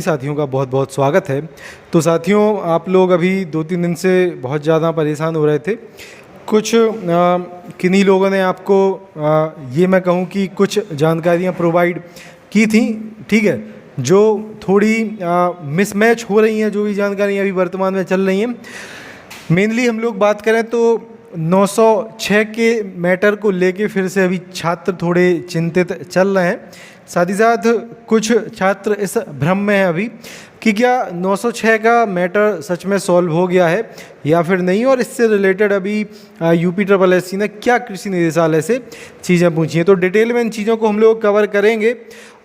साथियों का बहुत बहुत स्वागत है। तो साथियों, आप लोग अभी 2-3 दिन से बहुत ज़्यादा परेशान हो रहे थे। कुछ किन्हीं लोगों ने आपको ये मैं कहूँ कि कुछ जानकारियाँ प्रोवाइड की थी, ठीक है, जो थोड़ी मिसमैच हो रही हैं। जो भी जानकारियाँ अभी वर्तमान में चल रही हैं, मेनली हम लोग बात करें तो 906 के मैटर को लेके फिर से अभी छात्र थोड़े चिंतित चल रहे हैं। साथ ही साथ कुछ छात्र इस भ्रम में हैं अभी कि क्या 906 का मैटर सच में सॉल्व हो गया है या फिर नहीं, और इससे रिलेटेड अभी यूपी ट्रिपल एस सी ने क्या कृषि निदेशालय से चीज़ें पूछी हैं। तो डिटेल में इन चीज़ों को हम लोग कवर करेंगे।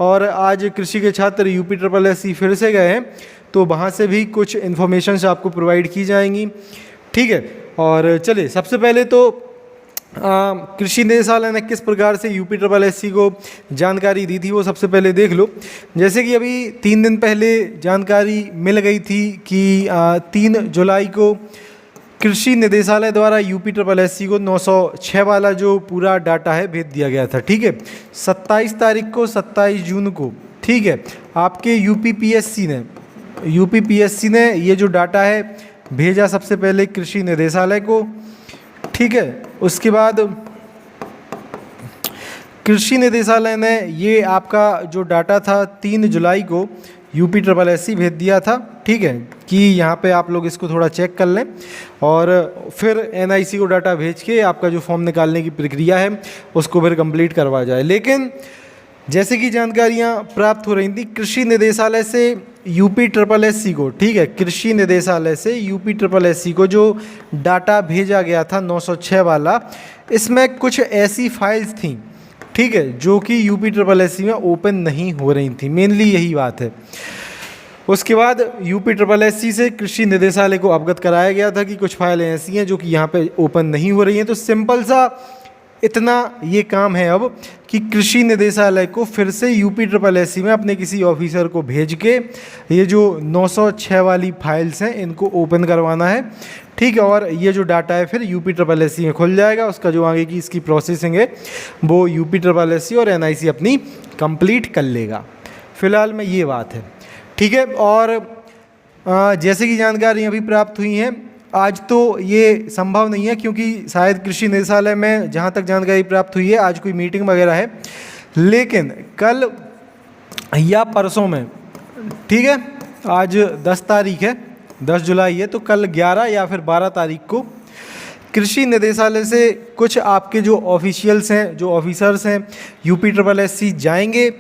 और आज कृषि के छात्र यूपी ट्रिपल एस सी फिर से गए हैं, तो वहाँ से भी कुछ इन्फॉर्मेशन आपको प्रोवाइड की जाएंगी, ठीक है। और चलिए, सबसे पहले तो कृषि निदेशालय ने किस प्रकार से यूपी ट्रिपल एस सी को जानकारी दी थी वो सबसे पहले देख लो। जैसे कि अभी 3 दिन पहले जानकारी मिल गई थी कि 3 जुलाई को कृषि निदेशालय द्वारा यूपी ट्रिपल एस सी को 906 वाला जो पूरा डाटा है भेज दिया गया था, ठीक है। 27 तारीख को, 27 जून को, ठीक है, आपके यूपी पी एस सी ने ये जो डाटा है भेजा सबसे पहले कृषि निदेशालय को, ठीक है। उसके बाद कृषि निदेशालय ने ये आपका जो डाटा था 3 जुलाई को यूपी ट्रिपल एस सी भेज दिया था, ठीक है, कि यहाँ पे आप लोग इसको थोड़ा चेक कर लें और फिर एनआईसी को डाटा भेज के आपका जो फॉर्म निकालने की प्रक्रिया है उसको फिर कंप्लीट करवा जाए। लेकिन जैसे कि जानकारियाँ प्राप्त हो रही थी कृषि निदेशालय से यूपी ट्रिपल एस सी को, ठीक है, कृषि निदेशालय से यूपी ट्रिपल एस सी को जो डाटा भेजा गया था 906 वाला, इसमें कुछ ऐसी फाइल्स थी, ठीक है, जो कि यूपी ट्रिपल एस सी में ओपन नहीं हो रही थी। मेनली यही बात है। उसके बाद यूपी ट्रिपल एस सी से कृषि निदेशालय को अवगत कराया गया था कि कुछ फाइलें ऐसी हैं जो कि यहाँ पे ओपन नहीं हो रही हैं। तो सिंपल सा इतना ये काम है अब कि कृषि निदेशालय को फिर से यूपी ट्रिपल एस सी में अपने किसी ऑफिसर को भेज के ये जो 906 वाली फाइल्स हैं इनको ओपन करवाना है, ठीक है। और ये जो डाटा है फिर यूपी ट्रिपल एस सी में खुल जाएगा। उसका जो आगे की इसकी प्रोसेसिंग है वो यूपी ट्रिपल एस सी और एनआईसी अपनी कंप्लीट कर लेगा। फिलहाल में ये बात है, ठीक है। और जैसे कि जानकारी अभी प्राप्त हुई हैं, आज तो ये संभव नहीं है क्योंकि शायद कृषि निदेशालय में जहाँ तक जानकारी प्राप्त हुई है आज कोई मीटिंग वगैरह है, लेकिन कल या परसों में, ठीक है, आज 10 तारीख है, 10 जुलाई है, तो कल 11 या फिर 12 तारीख को कृषि निदेशालय से कुछ आपके जो ऑफिशियल्स हैं, जो ऑफिसर्स हैं यूपी ट्रिपल एस सी जाएंगे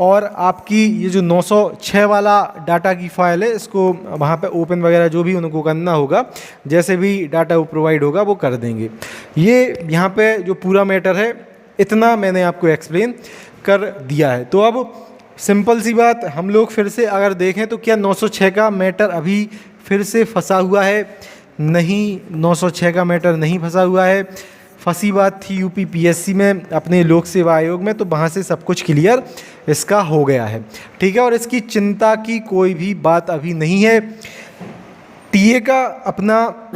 और आपकी ये जो 906 वाला डाटा की फ़ाइल है इसको वहाँ पे ओपन वगैरह जो भी उनको करना होगा, जैसे भी डाटा वो प्रोवाइड होगा वो कर देंगे। ये यहाँ पे जो पूरा मैटर है इतना मैंने आपको एक्सप्लेन कर दिया है। तो अब सिंपल सी बात, हम लोग फिर से अगर देखें तो क्या 906 का मैटर अभी फिर से फंसा हुआ है? नहीं, 906 का मैटर नहीं फंसा हुआ है। फंसी बात थी यूपी पीएससी में अपने लोक सेवा आयोग में, तो वहाँ से सब कुछ क्लियर इसका हो गया है, ठीक है। और इसकी चिंता की कोई भी बात अभी नहीं है। टीए का अपना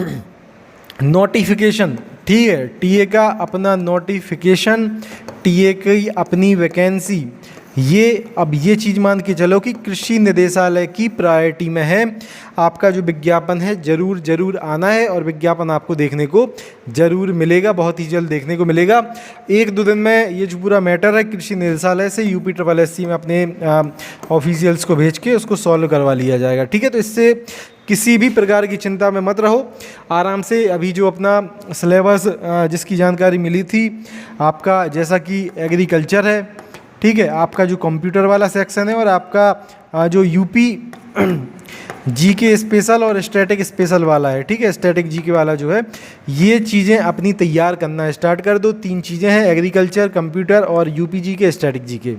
नोटिफिकेशन, ठीक है, टीए का अपना नोटिफिकेशन, टीए की अपनी वैकेंसी, ये अब ये चीज़ मान के चलो कि कृषि निदेशालय की प्रायोरिटी में है। आपका जो विज्ञापन है ज़रूर आना है और विज्ञापन आपको देखने को ज़रूर मिलेगा, बहुत ही जल्द देखने को मिलेगा। 1-2 दिन में ये जो पूरा मैटर है कृषि निदेशालय से यूपी ट्रिपल एस सी में अपने ऑफिशियल्स को भेज के उसको सॉल्व करवा लिया जाएगा, ठीक है। तो इससे किसी भी प्रकार की चिंता में मत रहो, आराम से अभी जो अपना सिलेबस जिसकी जानकारी मिली थी आपका, जैसा कि एग्रीकल्चर है, ठीक है, आपका जो कंप्यूटर वाला सेक्शन है और आपका जो यूपी जीके स्पेशल और स्टैटिक स्पेशल वाला है, ठीक है, स्टैटिक जीके वाला जो है, ये चीज़ें अपनी तैयार करना स्टार्ट कर दो। 3 चीज़ें हैं, एग्रीकल्चर, कंप्यूटर और UP GK, static GK,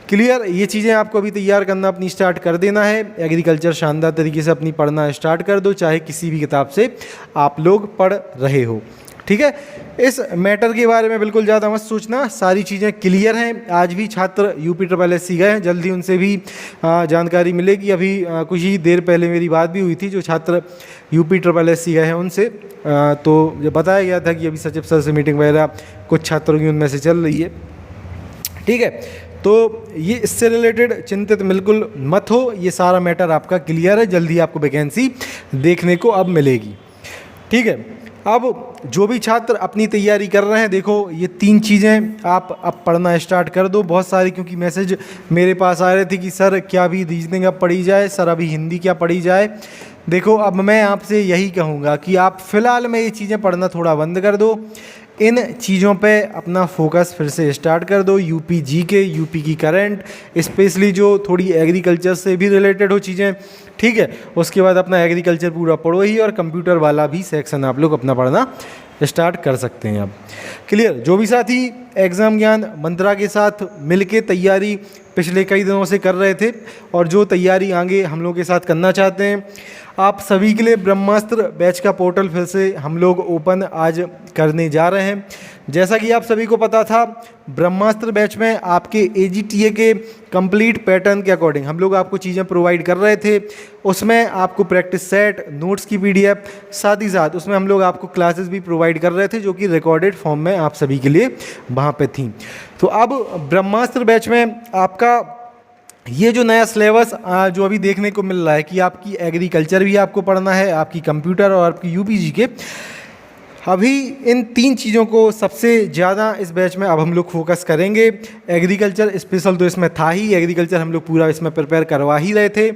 clear. ये चीज़ें आपको अभी तैयार करना अपनी स्टार्ट कर देना है। एग्रीकल्चर शानदार तरीके से अपनी पढ़ना स्टार्ट कर दो, चाहे किसी भी किताब से आप लोग पढ़ रहे हो, ठीक है। इस मैटर के बारे में बिल्कुल ज़्यादा मत सोचना, सारी चीज़ें क्लियर हैं। आज भी छात्र यूपी ट्रिपल एस सी गए हैं, जल्दी उनसे भी जानकारी मिलेगी। अभी कुछ ही देर पहले मेरी बात भी हुई थी जो छात्र यूपी ट्रिपल एस सी गए हैं उनसे, तो जब बताया गया था कि अभी सचिव सर से मीटिंग वगैरह कुछ छात्रों की उनमें से चल रही है, ठीक है। तो ये इससे रिलेटेड चिंतित बिल्कुल मत हो, ये सारा मैटर आपका क्लियर है, जल्दी आपको वैकेंसी देखने को अब मिलेगी। ठीक है, अब जो भी छात्र अपनी तैयारी कर रहे हैं, देखो ये 3 चीज़ें आप अब पढ़ना स्टार्ट कर दो। बहुत सारे क्योंकि मैसेज मेरे पास आ रहे थे कि सर क्या अभी रीजनिंग अब पढ़ी जाए, सर अभी हिंदी क्या पढ़ी जाए। देखो अब मैं आपसे यही कहूँगा कि आप फ़िलहाल में ये चीज़ें पढ़ना थोड़ा बंद कर दो, इन चीज़ों पे अपना फोकस फिर से स्टार्ट कर दो। यूपी जीके, यूपी की करंट, स्पेशली जो थोड़ी एग्रीकल्चर से भी रिलेटेड हो चीज़ें, ठीक है, उसके बाद अपना एग्रीकल्चर पूरा पढ़ो ही, और कंप्यूटर वाला भी सेक्शन आप लोग अपना पढ़ना स्टार्ट कर सकते हैं। अब क्लियर, जो भी साथी एग्ज़ाम ज्ञान मंत्रा के साथ मिलके तैयारी पिछले कई दिनों से कर रहे थे और जो तैयारी आगे हम लोग के साथ करना चाहते हैं, आप सभी के लिए ब्रह्मास्त्र बैच का पोर्टल फिर से हम लोग ओपन आज करने जा रहे हैं। जैसा कि आप सभी को पता था, ब्रह्मास्त्र बैच में आपके AGTA के कंप्लीट पैटर्न के अकॉर्डिंग हम लोग आपको चीज़ें प्रोवाइड कर रहे थे। उसमें आपको प्रैक्टिस सेट, नोट्स की PDF, साथ ही साथ उसमें हम लोग आपको क्लासेस भी प्रोवाइड कर रहे थे जो कि रिकॉर्डेड फॉर्म में आप सभी के लिए वहाँ पे थी। तो अब ब्रह्मास्त्र बैच में आपका ये जो नया सिलेबस जो अभी देखने को मिल रहा है कि आपकी एग्रीकल्चर भी आपको पढ़ना है, आपकी कंप्यूटर और आपकी UPG के, अभी इन 3 चीज़ों को सबसे ज़्यादा इस बैच में अब हम लोग फोकस करेंगे। एग्रीकल्चर स्पेशल तो इसमें था ही, एग्रीकल्चर हम लोग पूरा इसमें प्रिपेयर करवा ही रहे थे।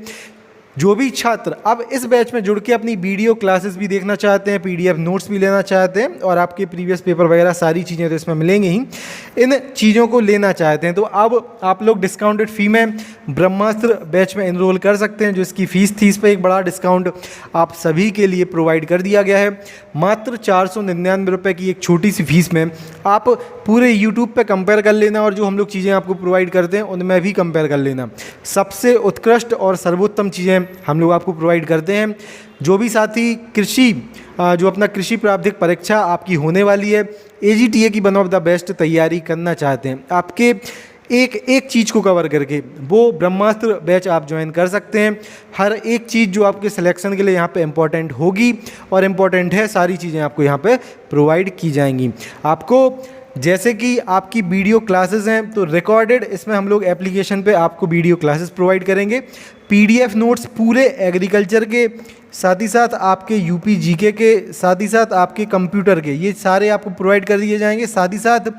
जो भी छात्र अब इस बैच में जुड़ के अपनी वीडियो क्लासेस भी देखना चाहते हैं, PDF नोट्स भी लेना चाहते हैं और आपके प्रीवियस पेपर वगैरह सारी चीज़ें तो इसमें मिलेंगी ही, इन चीज़ों को लेना चाहते हैं तो अब आप लोग डिस्काउंटेड फ़ी में ब्रह्मास्त्र बैच में एनरोल कर सकते हैं। जो इसकी फ़ीस थी, इस पर एक बड़ा डिस्काउंट आप सभी के लिए प्रोवाइड कर दिया गया है। मात्र 499 रुपये की एक छोटी सी फीस में आप पूरे यूट्यूब पे कंपेयर कर लेना और जो हम लोग चीज़ें आपको प्रोवाइड करते हैं उनमें भी कंपेयर कर लेना। सबसे उत्कृष्ट और सर्वोत्तम चीज़ें हम लोग आपको प्रोवाइड करते हैं। जो भी साथी कृषि जो अपना कृषि प्रारंभिक परीक्षा आपकी होने वाली है, AGTA की वन ऑफ द बेस्ट तैयारी करना चाहते हैं, आपके एक चीज़ को कवर करके, वो ब्रह्मास्त्र बैच आप ज्वाइन कर सकते हैं। हर एक चीज़ जो आपके सिलेक्शन के लिए यहाँ पे इम्पोर्टेंट होगी और इम्पोर्टेंट है, सारी चीज़ें आपको यहाँ पे प्रोवाइड की जाएंगी। आपको जैसे कि आपकी वीडियो क्लासेस हैं तो रिकॉर्डेड इसमें हम लोग एप्लीकेशन पे आपको वीडियो क्लासेस प्रोवाइड करेंगे। PDF नोट्स पूरे एग्रीकल्चर के, साथ ही साथ आपके UP GK के, साथ ही साथ आपके कंप्यूटर के, ये सारे आपको प्रोवाइड कर दिए जाएंगे। साथ ही साथ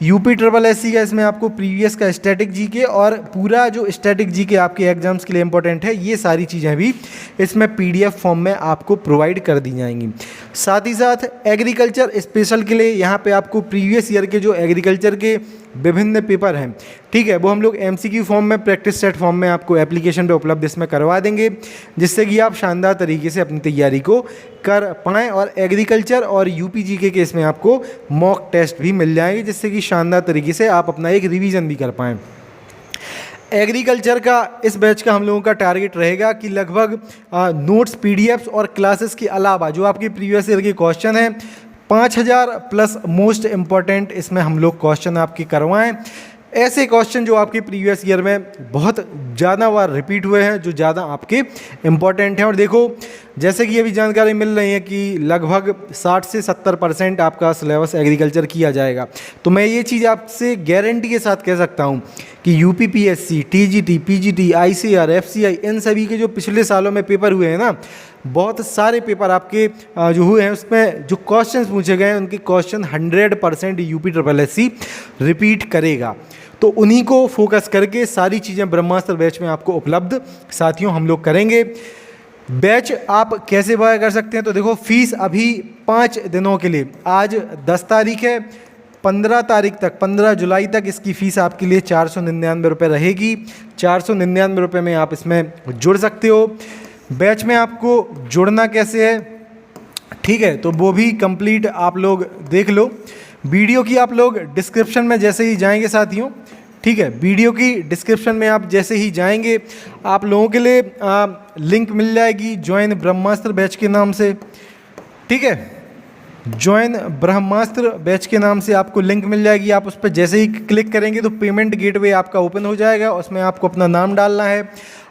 UPSSC का इसमें आपको प्रीवियस का स्टैटिक GK और पूरा जो स्टैटिक GK आपके एग्जाम्स के लिए इंपॉर्टेंट है, ये सारी चीज़ें भी इसमें PDF फॉर्म में आपको प्रोवाइड कर दी जाएंगी। साथ ही साथ एग्रीकल्चर स्पेशल के लिए यहाँ पे आपको प्रीवियस ईयर के जो एग्रीकल्चर के विभिन्न पेपर हैं, ठीक है, वो हम लोग MCQ फॉर्म में, प्रैक्टिस सेट फॉर्म में आपको एप्लीकेशन पे उपलब्ध इसमें करवा देंगे, जिससे कि आप शानदार तरीके से अपनी तैयारी को कर पाएँ। और एग्रीकल्चर और UP GK के इसमें आपको मॉक टेस्ट भी मिल जाएंगे, जिससे कि शानदार तरीके से आप अपना एक रिवीजन भी कर पाएँ। एग्रीकल्चर का इस बैच का हम लोगों का टारगेट रहेगा कि लगभग नोट्स, PDFs और क्लासेस के अलावा जो आपके प्रीवियस ईयर के क्वेश्चन हैं, 5000 प्लस मोस्ट इम्पॉर्टेंट इसमें हम लोग क्वेश्चन आपके करवाएं। ऐसे क्वेश्चन जो आपके प्रीवियस ईयर में बहुत ज़्यादा बार रिपीट हुए हैं, जो ज़्यादा आपके इम्पॉर्टेंट हैं। और देखो जैसे कि अभी जानकारी मिल रही है कि लगभग 60 से 70% आपका सिलेबस एग्रीकल्चर किया जाएगा। तो मैं ये चीज़ आपसे गारंटी के साथ कह सकता हूँ कि UPPSC, TGT, PGT, ICAR, FCI, इन सभी के जो पिछले सालों में पेपर हुए हैं ना, बहुत सारे पेपर आपके जो हुए हैं उसमें जो क्वेश्चंस पूछे गए हैं उनके क्वेश्चन 100% UPSSC रिपीट करेगा। तो उन्हीं को फोकस करके सारी चीज़ें ब्रह्मास्त्र बैच में आपको उपलब्ध साथियों हम लोग करेंगे। बैच आप कैसे बाय कर सकते हैं, तो देखो फीस अभी 5 दिनों के लिए, आज 10 तारीख है, 15 तारीख तक, 15 जुलाई तक इसकी फ़ीस आपके लिए 499 रुपये रहेगी। 499 रुपये में आप इसमें जुड़ सकते हो। बैच में आपको जुड़ना कैसे है, ठीक है, तो वो भी कंप्लीट आप लोग देख लो। वीडियो की आप लोग डिस्क्रिप्शन में जैसे ही जाएंगे साथियों, ठीक है, वीडियो की डिस्क्रिप्शन में आप जैसे ही जाएंगे आप लोगों के लिए लिंक मिल जाएगी ज्वाइन ब्रह्मास्त्र बैच के नाम से, ठीक है, ज्वाइन ब्रह्मास्त्र बैच के नाम से आपको लिंक मिल जाएगी। आप उस पर जैसे ही क्लिक करेंगे तो पेमेंट गेटवे आपका ओपन हो जाएगा। उसमें आपको अपना नाम डालना है,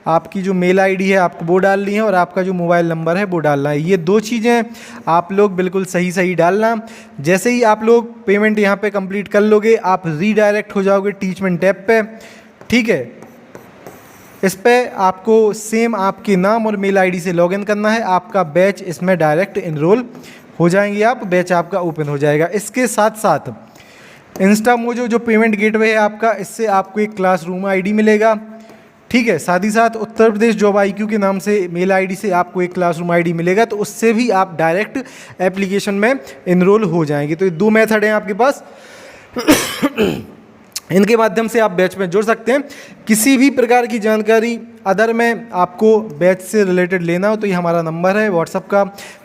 आपकी जो मेल आईडी है आपको वो डालनी है और आपका जो मोबाइल नंबर है वो डालना है। ये 2 चीज़ें आप लोग बिल्कुल सही डालना। जैसे ही आप लोग पेमेंट यहाँ पे कंप्लीट कर लोगे, आप रीडायरेक्ट हो जाओगे टीचमेंट टैब पे। ठीक है। इस पे आपको सेम आपके नाम और मेल आईडी से लॉगिन करना है, आपका बैच इसमें डायरेक्ट इनरोल हो जाएंगे आप, बैच आपका ओपन हो जाएगा। इसके साथ साथ इंस्टामोजो जो पेमेंट गेटवे है आपका, इससे आपको एक क्लासरूम आईडी मिलेगा, ठीक है। साथ ही साथ उत्तर प्रदेश जॉब IQ के नाम से मेल आईडी से आपको एक क्लासरूम आईडी मिलेगा, तो उससे भी आप डायरेक्ट एप्लीकेशन में इनरोल हो जाएंगे। तो ये 2 मेथड हैं आपके पास इनके माध्यम से आप बैच में जुड़ सकते हैं। किसी भी प्रकार की जानकारी अदर में आपको बैच से रिलेटेड लेना हो तो ये हमारा नंबर है व्हाट्सअप का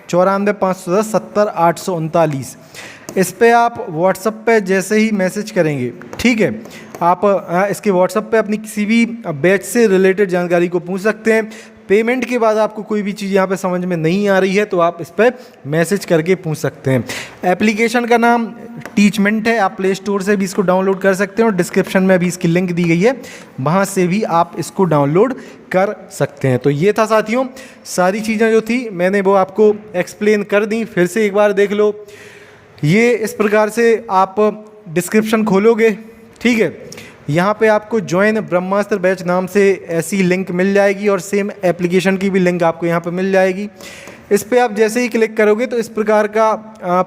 94 510 70 839। इस पे आप व्हाट्सअप पे जैसे ही मैसेज करेंगे, ठीक है, आप इसके व्हाट्सअप पे अपनी किसी भी बैच से रिलेटेड जानकारी को पूछ सकते हैं। पेमेंट के बाद आपको कोई भी चीज़ यहाँ पे समझ में नहीं आ रही है तो आप इस पर मैसेज करके पूछ सकते हैं। एप्लीकेशन का नाम टीचमेंट है, आप प्ले स्टोर से भी इसको डाउनलोड कर सकते हैं और डिस्क्रिप्शन में भी इसकी लिंक दी गई है, वहाँ से भी आप इसको डाउनलोड कर सकते हैं। तो ये था साथियों, सारी चीज़ें जो थी मैंने वो आपको एक्सप्लेन कर दी। फिर से एक बार देख लो, ये इस प्रकार से आप डिस्क्रिप्शन खोलोगे, ठीक है, यहाँ पे आपको ज्वाइन ब्रह्मास्त्र बैच नाम से ऐसी लिंक मिल जाएगी और सेम एप्लीकेशन की भी लिंक आपको यहाँ पे मिल जाएगी। इस पे आप जैसे ही क्लिक करोगे तो इस प्रकार का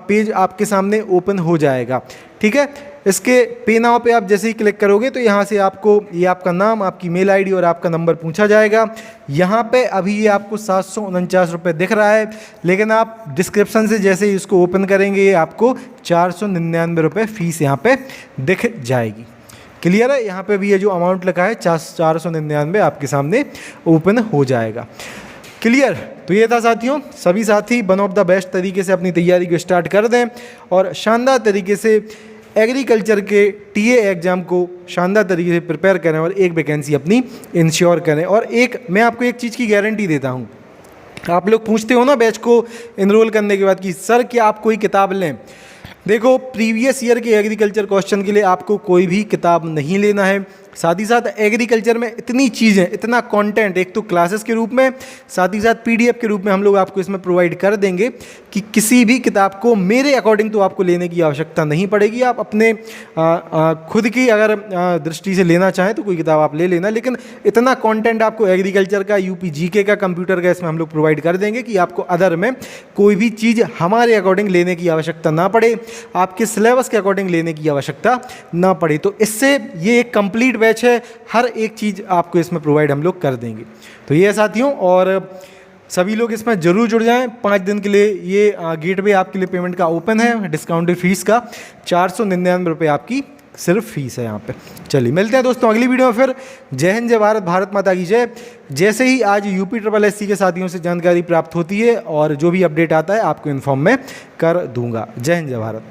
पेज आपके सामने ओपन हो जाएगा, ठीक है। इसके पे नाउ पे आप जैसे ही क्लिक करोगे तो यहाँ से आपको ये आपका नाम, आपकी मेल आईडी और आपका नंबर पूछा जाएगा। यहाँ पे अभी ये आपको 749 रुपये दिख रहा है, लेकिन आप डिस्क्रिप्शन से जैसे ही इसको ओपन करेंगे ये आपको 499 रुपये फ़ीस यहाँ पे दिख जाएगी। क्लियर है? यहाँ पे भी ये जो अमाउंट लिखा है 499 आपके सामने ओपन हो जाएगा। क्लियर? तो ये था साथियों, सभी साथी वन ऑफ द बेस्ट तरीके से अपनी तैयारी को स्टार्ट कर दें और शानदार तरीके से एग्रीकल्चर के टीए एग्ज़ाम को शानदार तरीके से प्रिपेयर करें और एक वैकेंसी अपनी इंश्योर करें। और मैं आपको एक चीज़ की गारंटी देता हूँ, आप लोग पूछते हो ना बैच को इनरोल करने के बाद कि सर क्या आप कोई किताब लें। देखो, प्रीवियस ईयर के एग्रीकल्चर क्वेश्चन के लिए आपको कोई भी किताब नहीं लेना है। साथ ही साथ एग्रीकल्चर में इतनी चीज़ें, इतना कंटेंट, एक तो क्लासेस के रूप में, साथ ही साथ PDF के रूप में हम लोग आपको इसमें प्रोवाइड कर देंगे कि किसी भी किताब को मेरे अकॉर्डिंग तो आपको लेने की आवश्यकता नहीं पड़ेगी। आप अपने खुद की अगर दृष्टि से लेना चाहें तो कोई किताब आप ले लेना, लेकिन इतना कंटेंट आपको एग्रीकल्चर का, UP GK का, कंप्यूटर का इसमें हम लोग प्रोवाइड कर देंगे कि आपको अदर में कोई भी चीज़ हमारे अकॉर्डिंग लेने की आवश्यकता ना पड़े, आपके सिलेबस के अकॉर्डिंग लेने की आवश्यकता ना पड़े। तो इससे ये एक कंप्लीट बैच है, हर एक चीज़ आपको इसमें प्रोवाइड हम लोग कर देंगे। तो ये साथियों, और सभी लोग इसमें ज़रूर जुड़ जाएं। 5 दिन के लिए ये गेटवे आपके लिए पेमेंट का ओपन है, डिस्काउंटेड फीस का 499 रुपये आपकी सिर्फ फीस है यहाँ पे। चलिए मिलते हैं दोस्तों अगली वीडियो में फिर। जय हिंद, जय भारत, भारत माता की जय। जैसे ही आज UPSSC के साथियों से जानकारी प्राप्त होती है और जो भी अपडेट आता है आपको इन्फॉर्म में कर दूंगा। जय हिंद, जय भारत।